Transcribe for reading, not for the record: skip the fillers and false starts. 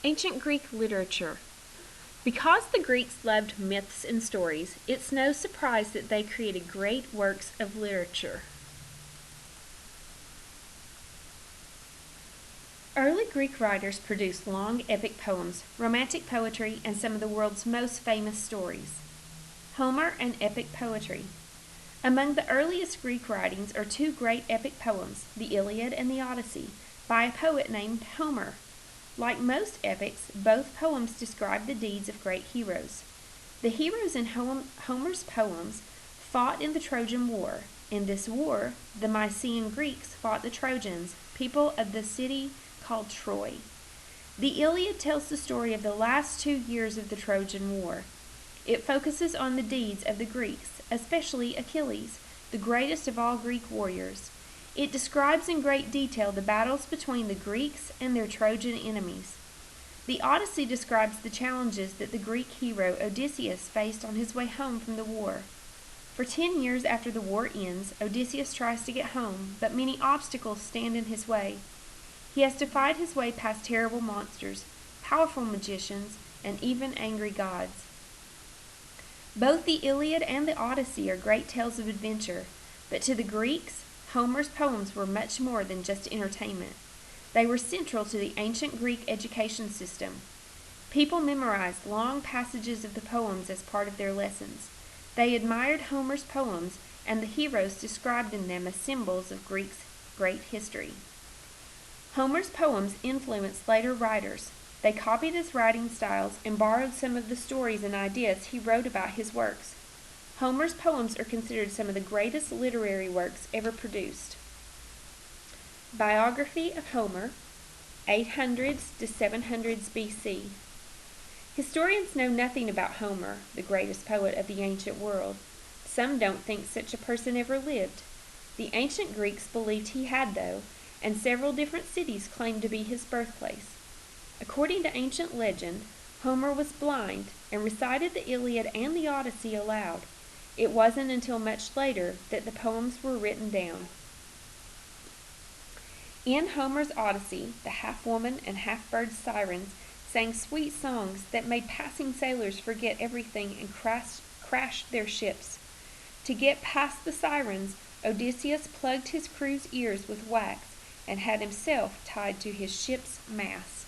Ancient Greek literature. Because the Greeks loved myths and stories, it's no surprise that they created great works of literature. Early Greek writers produced long epic poems, romantic poetry, and some of the world's most famous stories. Homer and epic poetry. Among the earliest Greek writings are two great epic poems, the Iliad and the Odyssey, by a poet named Homer. Like most epics, both poems describe the deeds of great heroes. The heroes in Homer's poems fought in the Trojan War. In this war, the Mycenaean Greeks fought the Trojans, people of the city called Troy. The Iliad tells the story of the last 2 years of the Trojan War. It focuses on the deeds of the Greeks, especially Achilles, the greatest of all Greek warriors. It describes in great detail the battles between the Greeks and their Trojan enemies. The Odyssey describes the challenges that the Greek hero Odysseus faced on his way home from the war. For 10 years after the war ends, Odysseus tries to get home, but many obstacles stand in his way. He has to fight his way past terrible monsters, powerful magicians, and even angry gods. Both the Iliad and the Odyssey are great tales of adventure, but to the Greeks, Homer's poems were much more than just entertainment. They were central to the ancient Greek education system. People memorized long passages of the poems as part of their lessons. They admired Homer's poems and the heroes described in them as symbols of Greece's great history. Homer's poems influenced later writers. They copied his writing styles and borrowed some of the stories and ideas he wrote about his works. Homer's poems are considered some of the greatest literary works ever produced. Biography of Homer, 800s to 700s BC. Historians know nothing about Homer, the greatest poet of the ancient world. Some don't think such a person ever lived. The ancient Greeks believed he had, though, and several different cities claimed to be his birthplace. According to ancient legend, Homer was blind and recited the Iliad and the Odyssey aloud. It wasn't until much later that the poems were written down. In Homer's Odyssey, the half-woman and half-bird sirens sang sweet songs that made passing sailors forget everything and crashed their ships. To get past the sirens, Odysseus plugged his crew's ears with wax and had himself tied to his ship's mast.